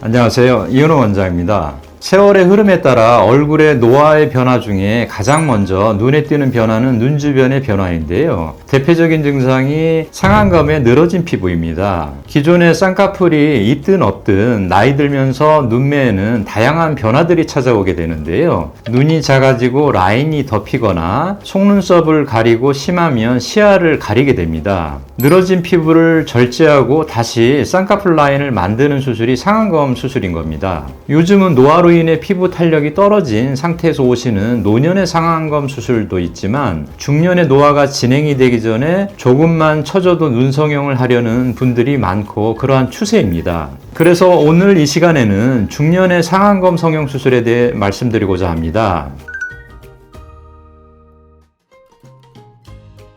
안녕하세요. 이은호 원장입니다. 세월의 흐름에 따라 얼굴의 노화의 변화 중에 가장 먼저 눈에 띄는 변화는 눈 주변의 변화인데요. 대표적인 증상이 상안검의 늘어진 피부입니다. 기존의 쌍꺼풀이 있든 없든 나이 들면서 눈매에는 다양한 변화들이 찾아오게 되는데요. 눈이 작아지고 라인이 덮이거나 속눈썹을 가리고 심하면 시야를 가리게 됩니다. 늘어진 피부를 절제하고 다시 쌍꺼풀 라인을 만드는 수술이 상안검 수술인 겁니다. 요즘은 노화로 인해 피부 탄력이 떨어진 상태에서 오시는 노년의 상안검 수술도 있지만 중년의 노화가 진행이 되기 전에 조금만 처져도 눈 성형을 하려는 분들이 많고 그러한 추세입니다. 그래서 오늘 이 시간에는 중년의 상안검 성형 수술에 대해 말씀드리고자 합니다.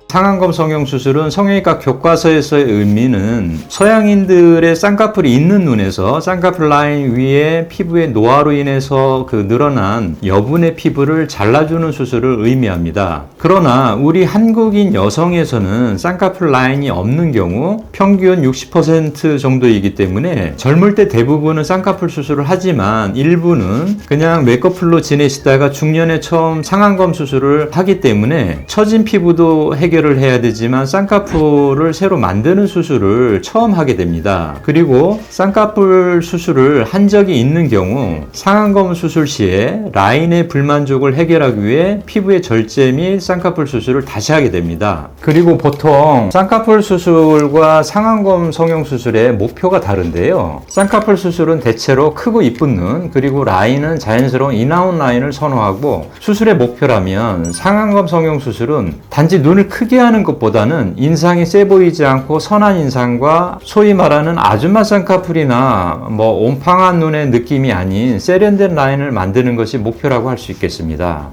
상안검 성형 수술은 성형외과 교과서에서의 의미는 서양인들의 쌍꺼풀이 있는 눈에서 쌍꺼풀 라인 위에 피부의 노화로 인해서 늘어난 여분의 피부를 잘라주는 수술을 의미합니다. 그러나 우리 한국인 여성에서는 쌍꺼풀 라인이 없는 경우 평균 60% 정도이기 때문에 젊을 때 대부분은 쌍꺼풀 수술을 하지만 일부는 그냥 메이크업풀로 지내시다가 중년에 처음 상안검 수술을 하기 때문에 처진 피부도 해결을 해야 되지만 쌍꺼풀을 새로 만드는 수술을 처음 하게 됩니다. 그리고 쌍꺼풀 수술을 한 적이 있는 경우 상안검 수술 시에 라인의 불만족을 해결하기 위해 피부의 절제 및 쌍꺼풀 수술을 다시 하게 됩니다. 그리고 보통 쌍꺼풀 수술과 상안검 성형 수술의 목표가 다른데요. 쌍꺼풀 수술은 대체로 크고 이쁜 눈 그리고 라인은 자연스러운 인아웃 라인을 선호하고 수술의 목표라면 상안검 성형 수술은 단지 눈을 크게 하는 것보다는 인상이 세 보이지 않고 선한 인상과 소위 말하는 아줌마 쌍꺼풀이나 옴팡한 눈의 느낌이 아닌 세련된 라인을 만드는 것이 목표라고 할 수 있겠습니다.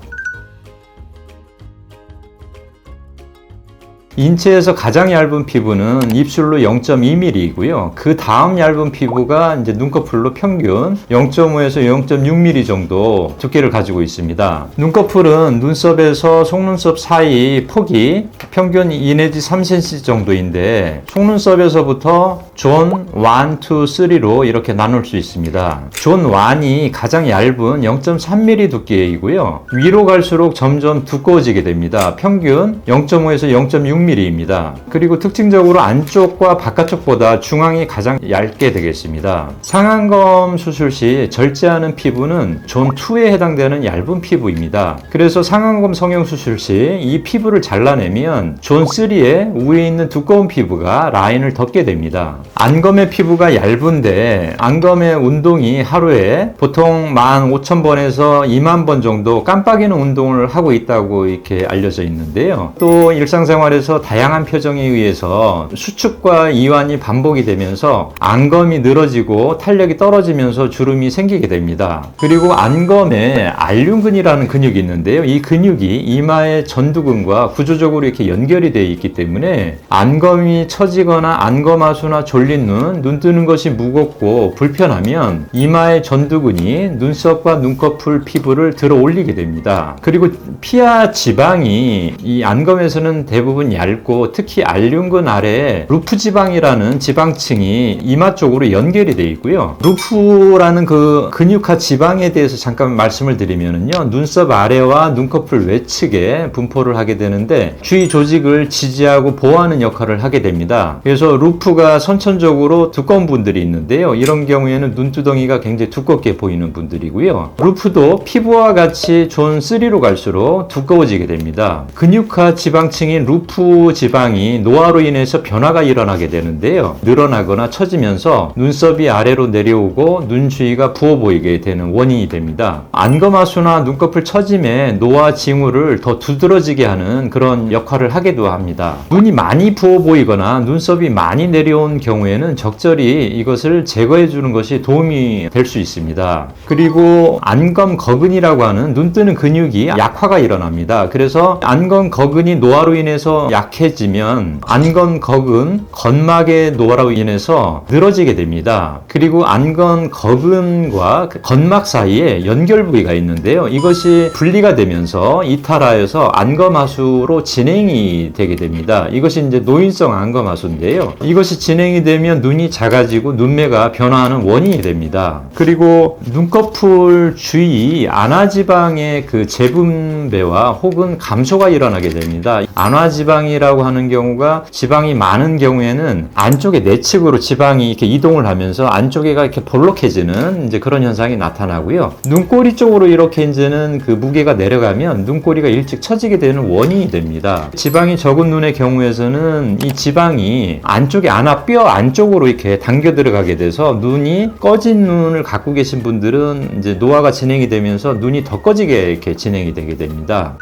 인체에서 가장 얇은 피부는 입술로 0.2mm이고요. 그 다음 얇은 피부가 이제 눈꺼풀로 평균 0.5에서 0.6mm 정도 두께를 가지고 있습니다. 눈꺼풀은 눈썹에서 속눈썹 사이 폭이 평균 2 내지 3cm 정도인데 속눈썹에서부터 존 1, 2, 3로 이렇게 나눌 수 있습니다. 존 1이 가장 얇은 0.3mm 두께이고요. 위로 갈수록 점점 두꺼워지게 됩니다. 평균 0.5에서 0.6mm 입니다. 그리고 특징적으로 안쪽과 바깥쪽보다 중앙이 가장 얇게 되겠습니다. 상안검 수술 시 절제하는 피부는 존 2에 해당되는 얇은 피부입니다. 그래서 상안검 성형 수술 시 이 피부를 잘라내면 존 3에 위에 있는 두꺼운 피부가 라인을 덮게 됩니다. 안검의 피부가 얇은데 안검의 운동이 하루에 보통 15,000번에서 20,000번 정도 깜빡이는 운동을 하고 있다고 이렇게 알려져 있는데요. 또 일상생활에서 다양한 표정에 의해서 수축과 이완이 반복이 되면서 안검이 늘어지고 탄력이 떨어지면서 주름이 생기게 됩니다. 그리고 안검에 알륜근이라는 근육이 있는데요. 이 근육이 이마의 전두근과 구조적으로 이렇게 연결이 되어 있기 때문에 안검이 처지거나 안검하수나 졸린 눈 뜨는 것이 무겁고 불편하면 이마의 전두근이 눈썹과 눈꺼풀 피부를 들어 올리게 됩니다. 그리고 피하 지방이 이 안검에서는 대부분 얇고 특히 알륜근 아래에 루프 지방이라는 지방층이 이마 쪽으로 연결이 되어 있고요. 루프라는 그 근육화 지방에 대해서 잠깐 말씀을 드리면요. 눈썹 아래와 눈꺼풀 외측에 분포를 하게 되는데 주위 조직을 지지하고 보호하는 역할을 하게 됩니다. 그래서 루프가 선천적으로 두꺼운 분들이 있는데요. 이런 경우에는 눈두덩이가 굉장히 두껍게 보이는 분들이고요. 루프도 피부와 같이 존 3로 갈수록 두꺼워지게 됩니다. 근육화 지방층인 루프 지방이 노화로 인해서 변화가 일어나게 되는데요. 늘어나거나 처지면서 눈썹이 아래로 내려오고 눈 주위가 부어 보이게 되는 원인이 됩니다. 안검하수나 눈꺼풀 처짐에 노화 징후를 더 두드러지게 하는 그런 역할을 하기도 합니다. 눈이 많이 부어 보이거나 눈썹이 많이 내려온 경우에는 적절히 이것을 제거해 주는 것이 도움이 될 수 있습니다. 그리고 안검 거근이라고 하는 눈 뜨는 근육이 약화가 일어납니다. 그래서 안검 거근이 노화로 인해서 약해지면 안건 거근 건막의 노화로 인해서 늘어지게 됩니다. 그리고 안건 거근과 그 건막 사이에 연결 부위가 있는데요. 이것이 분리가 되면서 이탈하여서 안검하수로 진행이 되게 됩니다. 이것이 이제 노인성 안검하수인데요. 이것이 진행이 되면 눈이 작아지고 눈매가 변화하는 원인이 됩니다. 그리고 눈꺼풀 주위 안화지방의 그 재분배와 혹은 감소가 일어나게 됩니다. 안화지방이라고 하는 경우가 지방이 많은 경우에는 안쪽에 내측으로 지방이 이렇게 이동을 하면서 안쪽에가 이렇게 볼록해지는 이제 그런 현상이 나타나고요. 눈꼬리 쪽으로 이렇게 이제는 그 무게가 내려가면 눈꼬리가 일찍 처지게 되는 원인이 됩니다. 지방이 적은 눈의 경우에서는 이 지방이 안쪽에 뼈 안쪽으로 이렇게 당겨 들어가게 돼서 눈이 꺼진 눈을 갖고 계신 분들은 이제 노화가 진행이 되면서 눈이 더 꺼지게 이렇게 진행이 되게 됩니다.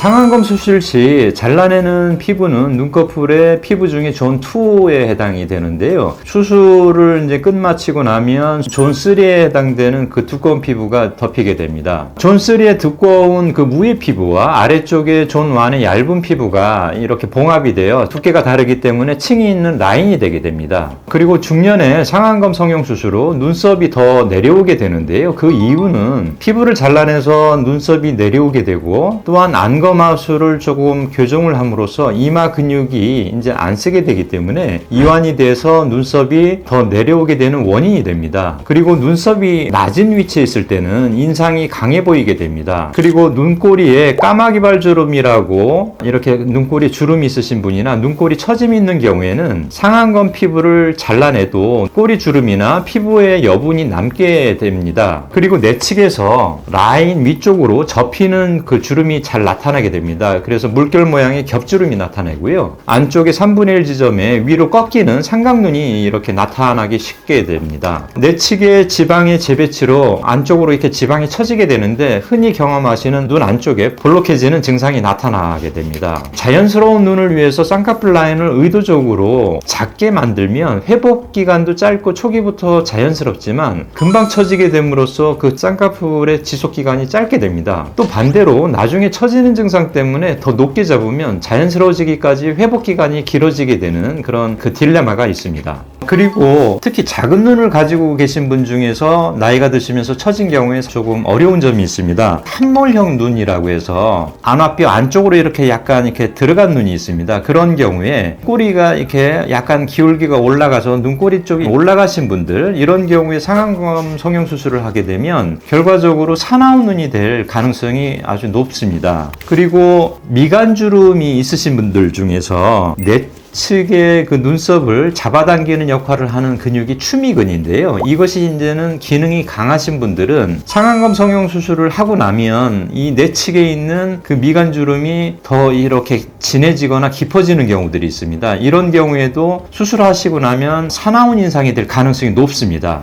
상안검 수술 시 잘라내는 피부는 눈꺼풀의 피부 중에 존 2에 해당이 되는데요. 수술을 이제 끝마치고 나면 존 3에 해당되는 그 두꺼운 피부가 덮이게 됩니다. 존 3의 두꺼운 그 무의 피부와 아래쪽에 존 1의 얇은 피부가 이렇게 봉합이 되어 두께가 다르기 때문에 층이 있는 라인이 되게 됩니다. 그리고 중년에 상안검 성형 수술로 눈썹이 더 내려오게 되는데요. 그 이유는 피부를 잘라내서 눈썹이 내려오게 되고 또한 안검하수를 조금 교정을 함으로써 이마 근육이 이제 안 쓰게 되기 때문에 이완이 돼서 눈썹이 더 내려오게 되는 원인이 됩니다. 그리고 눈썹이 낮은 위치에 있을 때는 인상이 강해 보이게 됩니다. 그리고 눈꼬리에 까마귀발 주름이라고 이렇게 눈꼬리 주름이 있으신 분이나 눈꼬리 처짐이 있는 경우에는 상안검 피부를 잘라내도 꼬리 주름이나 피부에 여분이 남게 됩니다. 그리고 내측에서 라인 위쪽으로 접히는 그 주름이 잘 나타나게 됩니다. 그래서 물결 모양의 겹주름이 나타나고요. 안쪽에 3분의 1 지점에 위로 꺾이는 삼각눈이 이렇게 나타나기 쉽게 됩니다. 내측의 지방의 재배치로 안쪽으로 이렇게 지방이 처지게 되는데 흔히 경험하시는 눈 안쪽에 볼록해지는 증상이 나타나게 됩니다. 자연스러운 눈을 위해서 쌍꺼풀 라인을 의도적으로 작게 만들면 회복 기간도 짧고 초기부터 자연스럽지만 금방 처지게 됨으로써 그 쌍꺼풀의 지속 기간이 짧게 됩니다. 또 반대로 나중에 처지는 증상 때문에 더 높게 잡으면 자연스러워지기까지 회복 기간이 길어지게 되는 그런 그 딜레마가 있습니다. 그리고 특히 작은 눈을 가지고 계신 분 중에서 나이가 드시면서 처진 경우에 조금 어려운 점이 있습니다. 한몰형 눈이라고 해서 안화뼈 안쪽으로 이렇게 약간 이렇게 들어간 눈이 있습니다. 그런 경우에 꼬리가 이렇게 약간 기울기가 올라가서 눈꼬리 쪽이 올라가신 분들, 이런 경우에 상안검 성형 수술을 하게 되면 결과적으로 사나운 눈이 될 가능성이 아주 높습니다. 그리고 미간주름이 있으신 분들 중에서 내측의 그 눈썹을 잡아당기는 역할을 하는 근육이 추미근인데요. 이것이 이제는 기능이 강하신 분들은 상안검 성형 수술을 하고 나면 이 내측에 있는 그 미간주름이 더 이렇게 진해지거나 깊어지는 경우들이 있습니다. 이런 경우에도 수술하시고 나면 사나운 인상이 될 가능성이 높습니다.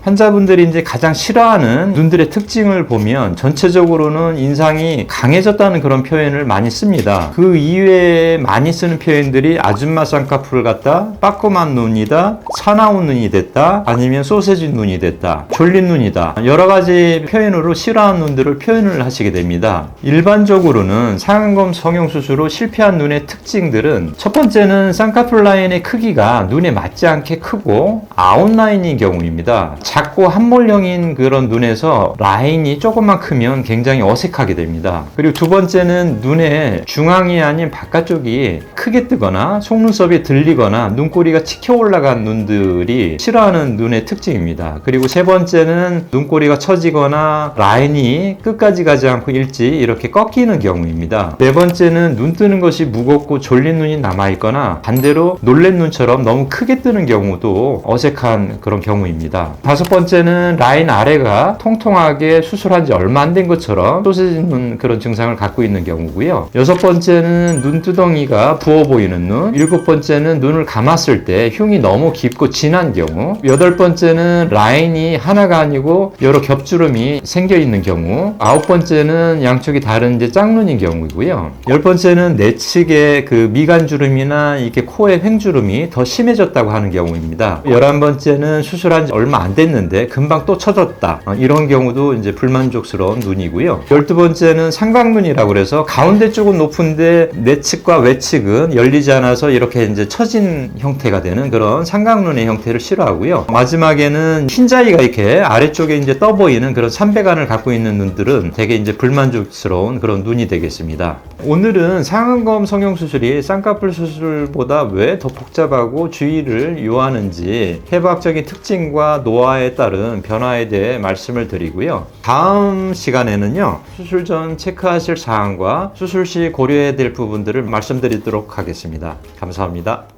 환자분들이 이제 가장 싫어하는 눈들의 특징을 보면 전체적으로는 인상이 강해졌다는 그런 표현을 많이 씁니다. 그 이외에 많이 쓰는 표현들이 아줌마 쌍꺼풀 같다, 빠꼼한 눈이다, 사나운 눈이 됐다, 아니면 소세지 눈이 됐다, 졸린 눈이다, 여러 가지 표현으로 싫어하는 눈들을 표현을 하시게 됩니다. 일반적으로는 상안검 성형 수술로 실패한 눈의 특징들은 첫 번째는 쌍꺼풀 라인의 크기가 눈에 맞지 않게 크고 아웃라인인 경우입니다. 작고 한몰형인 그런 눈에서 라인이 조금만 크면 굉장히 어색하게 됩니다. 그리고 두 번째는 눈의 중앙이 아닌 바깥쪽이 크게 뜨거나 속눈썹이 들리거나 눈꼬리가 치켜 올라간 눈들이 싫어하는 눈의 특징입니다. 그리고 세 번째는 눈꼬리가 처지거나 라인이 끝까지 가지 않고 일찍 이렇게 꺾이는 경우입니다. 네 번째는 눈 뜨는 것이 무겁고 졸린 눈이 남아있거나 반대로 놀란 눈처럼 너무 크게 뜨는 경우도 어색한 그런 경우입니다. 다섯 번째는 라인 아래가 통통하게 수술한 지 얼마 안 된 것처럼 소세지 눈 그런 증상을 갖고 있는 경우고요. 여섯 번째는 눈두덩이가 부어 보이는 눈. 일곱 번째는 눈을 감았을 때 흉이 너무 깊고 진한 경우. 여덟 번째는 라인이 하나가 아니고 여러 겹주름이 생겨 있는 경우. 아홉 번째는 양쪽이 다른 이제 짝눈인 경우이고요. 열 번째는 내측의 그 미간주름이나 이렇게 코의 횡주름이 더 심해졌다고 하는 경우입니다. 11번째는 수술한 지 얼마 안 된 됐는데 금방 또 쳐졌다. 이런 경우도 이제 불만족스러운 눈이고요. 12번째는 삼각눈이라고 그래서 가운데 쪽은 높은데 내측과 외측은 열리지 않아서 이렇게 이제 처진 형태가 되는 그런 삼각눈의 형태를 싫어하고요. 마지막에는 흰자위가 이렇게 아래쪽에 이제 떠 보이는 그런 삼배간을 갖고 있는 눈들은 되게 이제 불만족스러운 그런 눈이 되겠습니다. 오늘은 상안검 성형수술이 쌍꺼풀 수술보다 왜 더 복잡하고 주의를 요하는지 해부학적인 특징과 노화에 따른 변화에 대해 말씀을 드리고요. 다음 시간에는요, 수술 전 체크하실 사항과 수술 시 고려해야 될 부분들을 말씀드리도록 하겠습니다. 감사합니다.